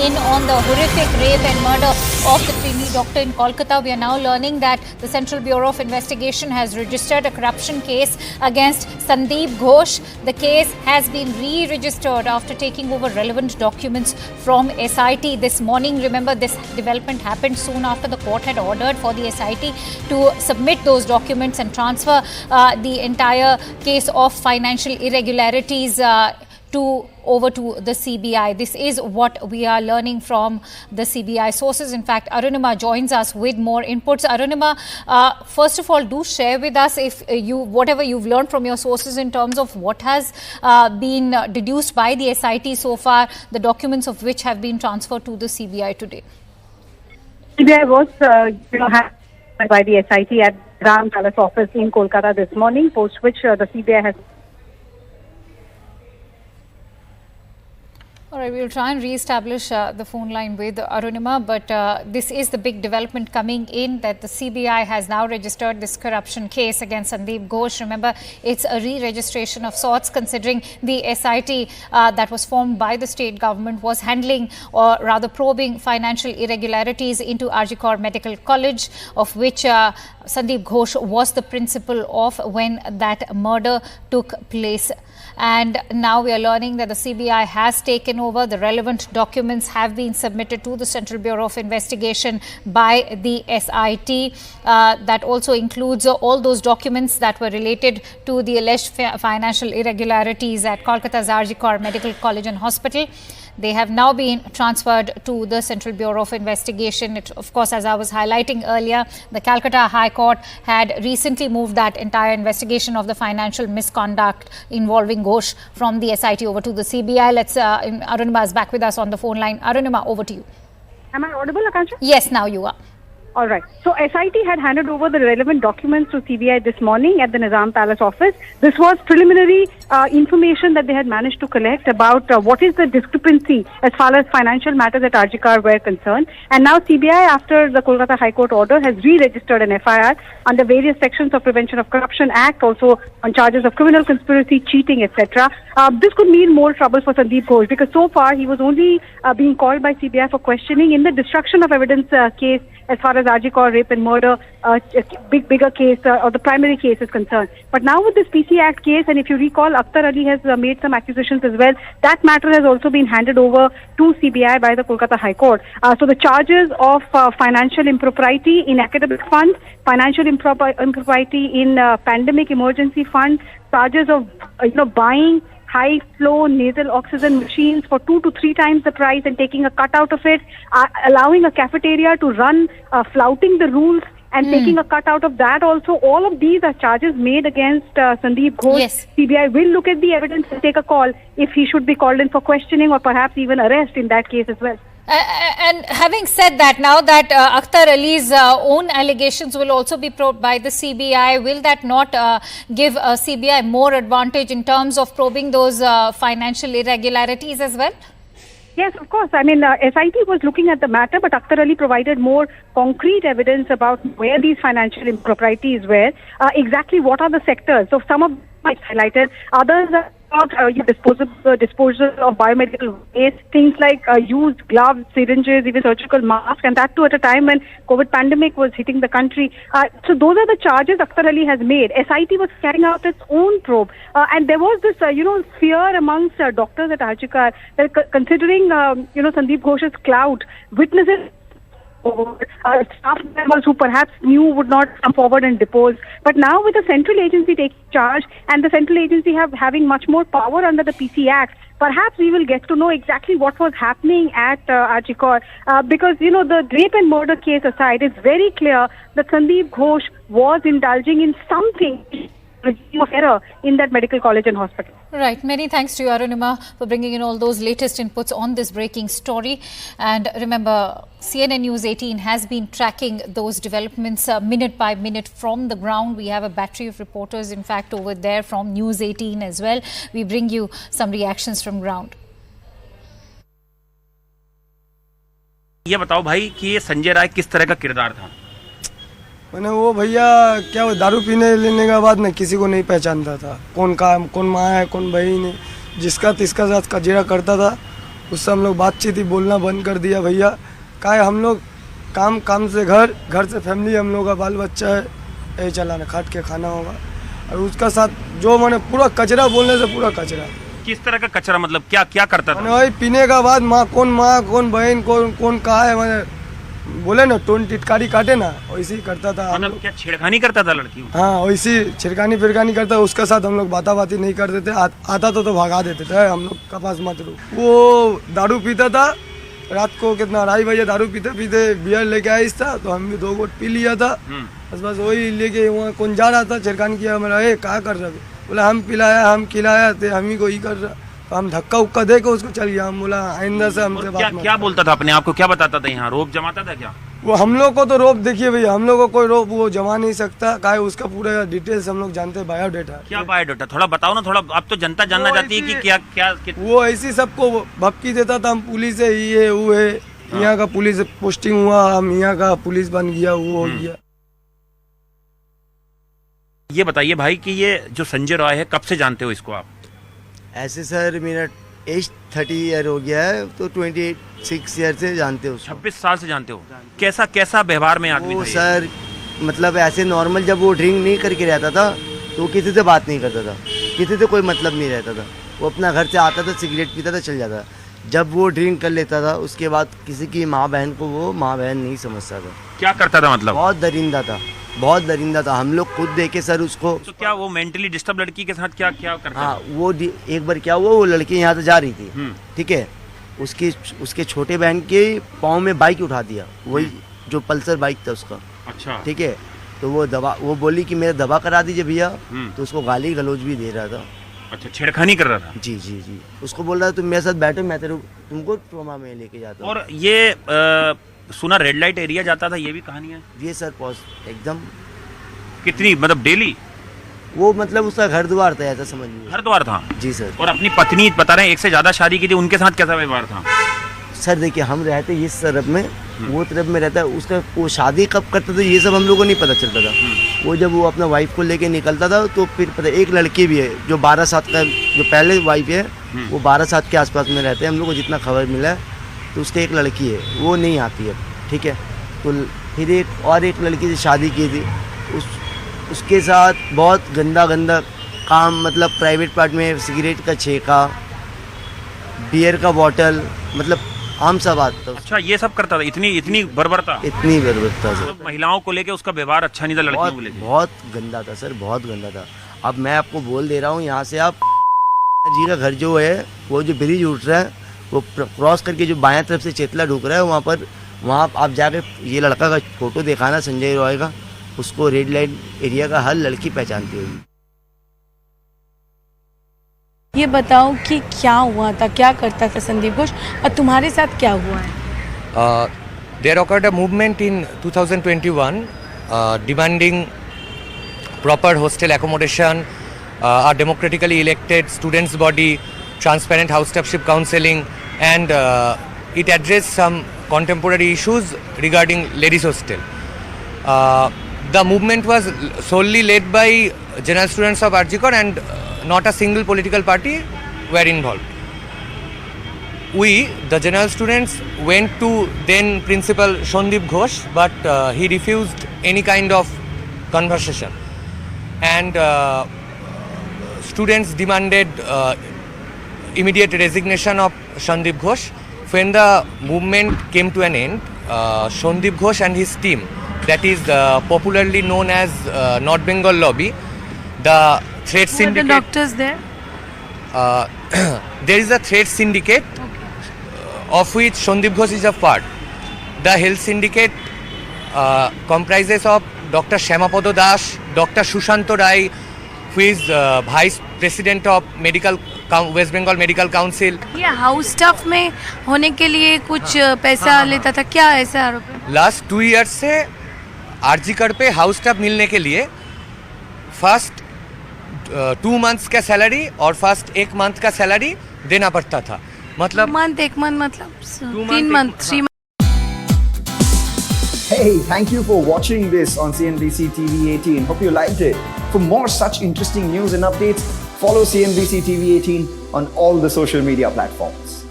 On the horrific rape and murder of the trainee doctor in Kolkata, we are now learning that the Central Bureau of Investigation has registered a corruption case against Sandeep Ghosh. The case has been re-registered after taking over relevant documents from SIT this morning. Remember, this development happened soon after the court had ordered for the SIT to submit those documents and transfer the entire case of financial irregularities over to the CBI. This is what we are learning from the CBI sources. In fact, Arunima joins us with more inputs. Arunima, first of all, do share with us if whatever you've learned from your sources in terms of what has been deduced by the SIT so far, the documents of which have been transferred to the CBI today. CBI was had by the SIT at Ram Palace office in Kolkata this morning, post which the CBI has. All right, we'll try and re-establish the phone line with Arunima, but this is the big development coming in that the CBI has now registered this corruption case against Sandeep Ghosh. Remember, it's a re-registration of sorts considering the SIT that was formed by the state government was handling or rather probing financial irregularities into RG Kar Medical College, of which Sandeep Ghosh was the principal of when that murder took place. And now we are learning that the CBI has taken over. The relevant documents have been submitted to the Central Bureau of Investigation by the SIT. That also includes all those documents that were related to the alleged financial irregularities at Kolkata's RG Kar Medical College and Hospital. They have now been transferred to the Central Bureau of Investigation. Of course, as I was highlighting earlier, the Calcutta High Court had recently moved that entire investigation of the financial misconduct involving Ghosh from the SIT over to the CBI. Arunima is back with us on the phone line. Arunima, over to you. Am I audible, Akansha? Yes, now you are. All right. So SIT had handed over the relevant documents to CBI this morning at the Nizam Palace office. This was preliminary information that they had managed to collect about what is the discrepancy as far as financial matters at RG Kar were concerned. And now CBI, after the Kolkata High Court order, has re-registered an FIR under various sections of Prevention of Corruption Act, also on charges of criminal conspiracy, cheating, etc. This could mean more trouble for Sandeep Ghosh because so far he was only being called by CBI for questioning in the destruction of evidence case as far as RG Kar rape and murder, bigger case or the primary case is concerned. But now with this PC Act case, and if you recall, Akhtar Ali has made some accusations as well. That matter has also been handed over to CBI by the Kolkata High Court. So the charges of financial impropriety in academic funds, financial impropriety in pandemic emergency fund, charges of buying high-flow nasal oxygen machines for 2 to 3 times the price and taking a cut out of it, allowing a cafeteria to run, flouting the rules and taking a cut out of that also. All of these are charges made against Sandeep Ghosh. Yes. CBI will look at the evidence and take a call if he should be called in for questioning or perhaps even arrest in that case as well. And having said that, now that Akhtar Ali's own allegations will also be probed by the CBI, will that not give CBI more advantage in terms of probing those financial irregularities as well? Yes, of course. I mean, SIT was looking at the matter, but Akhtar Ali provided more concrete evidence about where these financial improprieties were, exactly what are the sectors. So some of them are highlighted, others are disposal of biomedical waste, things like used gloves, syringes, even surgical masks, and that too at a time when COVID pandemic was hitting the country. So those are the charges Akhtar Ali has made. SIT was carrying out its own probe, and there was this, fear amongst doctors at RG Kar that considering, Sandeep Ghosh's clout, witnesses staff members who perhaps knew would not come forward and depose. But now with the central agency taking charge and the central agency having much more power under the PC Act, perhaps we will get to know exactly what was happening at RG Kar. Because, the rape and murder case aside, it's very clear that Sandeep Ghosh was indulging in something of error in that medical college and hospital. Right. Many thanks to you, Arunima, for bringing in all those latest inputs on this breaking story. And remember, CNN News 18 has been tracking those developments minute by minute from the ground. We have a battery of reporters, in fact, over there from News 18 as well. We bring you some reactions from ground. ये बताओ भाई कि ये संजय राय किस तरह का किरदार था? मैंने वो भैया क्या वो दारू पीने लेने के बाद न किसी को नहीं पहचानता था, कौन माँ है कौन बहन है, जिसका तिसका साथ कजेरा करता था उससे हम लोग बातचीत ही बोलना बंद कर दिया भैया। क्या है, हम लोग काम से घर से फैमिली, हम लोग का बाल बच्चा है, यही चलाना, खाट के खाना होगा। और उसका साथ जो मैंने पूरा कचरा, बोलने से पूरा कचरा। किस तरह का कचरा, मतलब क्या क्या करता था? वही पीने का बाद माँ कौन बहन कौन कहा है, मैंने बोले ना टोन टिटकारी काटे ना, वैसे ही करता था। मतलब क्या छेड़खानी करता था लड़की? हाँ, वैसी छिड़कानी फिरकानी करता। उसका साथ हम लोग बाती नहीं करते थे। आता तो भागा देते थे, हम लोग का पास मत रू। वो दारू पीता था, रात को कितना 2:30 बजे दारू पीते बियर लेके आया था, तो हम भी 2 घोट पी लिया था। बस वही लेके वहाँ कौन जा रहा था, छिड़कानी किया, मेरा क्या कर रहा? बोला हम पिलाया, हम खिलाया थे, हम ही को ही कर रहा। तो हम धक्का उक्का दे के उसको चल गया। हम बोला आइंदा से हमसे बात मत। क्या बोलता था अपने आप को, क्या बताता था? यहाँ रोप जमाता था क्या? वो हम लोग को तो रोप, देखिए भैया, हम लोग को कोई रोप वो जमा नहीं सकता। क्या है, उसका पूरा डिटेल्स हम लोग जानते हैं, बायोडेटा। क्या बायोडेटा? थोड़ा बताओ ना, थोड़ा। अब तो जनता जानना चाहती है कि क्या वो ऐसी सबको भपकी देता था, हम पुलिस है, ये वो है, यहाँ का पुलिस पोस्टिंग हुआ, हम यहाँ का पुलिस बन गया, वो हो गया। ये बताइए भाई कि ये जो संजय रॉय है, कब से जानते हो इसको आप? ऐसे सर मेरा एज 30 ईयर हो गया है, तो 26 ईयर से जानते हो। 26 साल से जानते हो? कैसा व्यवहार में आदमी वो था ये? सर मतलब ऐसे नॉर्मल, जब वो ड्रिंक नहीं करके रहता था तो किसी से बात नहीं करता था, किसी से कोई मतलब नहीं रहता था। वो अपना घर से आता था, सिगरेट पीता था, चल जाता था। जब वो ड्रिंक कर लेता था, उसके बाद किसी की माँ बहन को वो माँ बहन नहीं समझता था। क्या करता था मतलब? बहुत दरिंदा था। हम लोग खुद देखे सर उसको। तो क्या वो मेंटली डिस्टर्ब लड़की के साथ क्या करता हाँ, था? वो एक बार क्या हुआ, वो लड़की यहाँ से जा रही थी, ठीक है, उसके छोटे बहन के पाँव में बाइक उठा दिया, वही जो पल्सर बाइक था उसका। अच्छा। ठीक है, तो वो बोली कि मेरा दवा करा दीजिए भैया, तो उसको गाली गलौज भी दे रहा था। अच्छा, छेड़खानी कर रहा था? जी। उसको बोल रहा था तुम मेरे साथ बैठो, मैं तुमको ट्रोमा में लेके जाता हूँ। और ये सुना रेड लाइट एरिया जाता था, ये भी कहानी है? ये सर एकदम। कितनी, मतलब डेली? वो मतलब उसका घर द्वार था, ऐसा समझिए। घर द्वार था? जी सर। और अपनी पत्नी बता रहे हैं 1 से ज्यादा शादी की थी, उनके साथ कैसा व्यवहार था? सर देखिए, हम रहते इस तरफ में, वो तरफ में रहता है। उसका वो शादी कब करता था ये सब हम लोगों को नहीं पता चलता था। वो जब वो अपना वाइफ को लेके निकलता था, तो फिर पता, एक लड़की भी है जो 12 साल का, जो पहले वाइफ है वो 12 साल के आसपास में रहते हैं। हम लोग को जितना खबर मिला है, तो उसके एक लड़की है, वो नहीं आती है, ठीक है। तो फिर एक लड़की से शादी की थी, उसके साथ बहुत गंदा काम, मतलब प्राइवेट पार्ट में सिगरेट का छेका, बियर का बॉटल, मतलब आम सा बात था। अच्छा, ये सब करता था? इतनी बर्बरता? इतनी बर्बरता सर। तो महिलाओं को लेके उसका व्यवहार अच्छा नहीं था, लड़कियों को लेके? बहुत गंदा था सर, बहुत गंदा था। अब मैं आपको बोल दे रहा हूँ, यहाँ से आप जी का घर जो है, वो जो ब्रिज उठ रहा है, वो क्रॉस करके जो बाएं तरफ से चेतला ढूक रहा है, वहाँ आप जाके ये लड़का का फोटो दिखाना, संजय रॉय का, उसको रेड लाइट एरिया का हर लड़की पहचानती होगी। ये बताओ कि क्या हुआ था, क्या करता था संदीप घोष, और तुम्हारे साथ क्या हुआ है? There occurred a movement in 2021 demanding proper hostel accommodation, a democratically elected students' body, transparent house staffship counseling, and it addressed some contemporary issues regarding ladies' hostel. The movement was solely led by general students of Arjikar, and not a single political party were involved. We, the general students, went to then Principal Sandeep Ghosh, but he refused any kind of conversation. And students demanded immediate resignation of Sandeep Ghosh. When the movement came to an end, Sandeep Ghosh and his team, that is popularly known as North Bengal Lobby, the threat syndicate. Were the doctors there? There is a threat syndicate, of which Sandeep Ghosh is a part. The health syndicate comprises of Dr. Shamapada Das, Dr. Sushanto Rai, who is Vice President of West Bengal Medical Council. ये house staff में होने के लिए कुछ पैसा लेता था, क्या ऐसा आरोप है? लास्ट 2 ईयर्स से आरजीकर पे हाउस स्टाफ मिलने के लिए फर्स्ट 2 मंथ्स का सैलरी और फर्स्ट 1 मंथ का सैलरी देना पड़ता था। मतलब 1 month मतलब 3 month 3 month। Hey, thank you for watching this on CNBC TV 18. Hope you liked it. For more such interesting news and updates, follow CNBC TV 18 on all the social media platforms.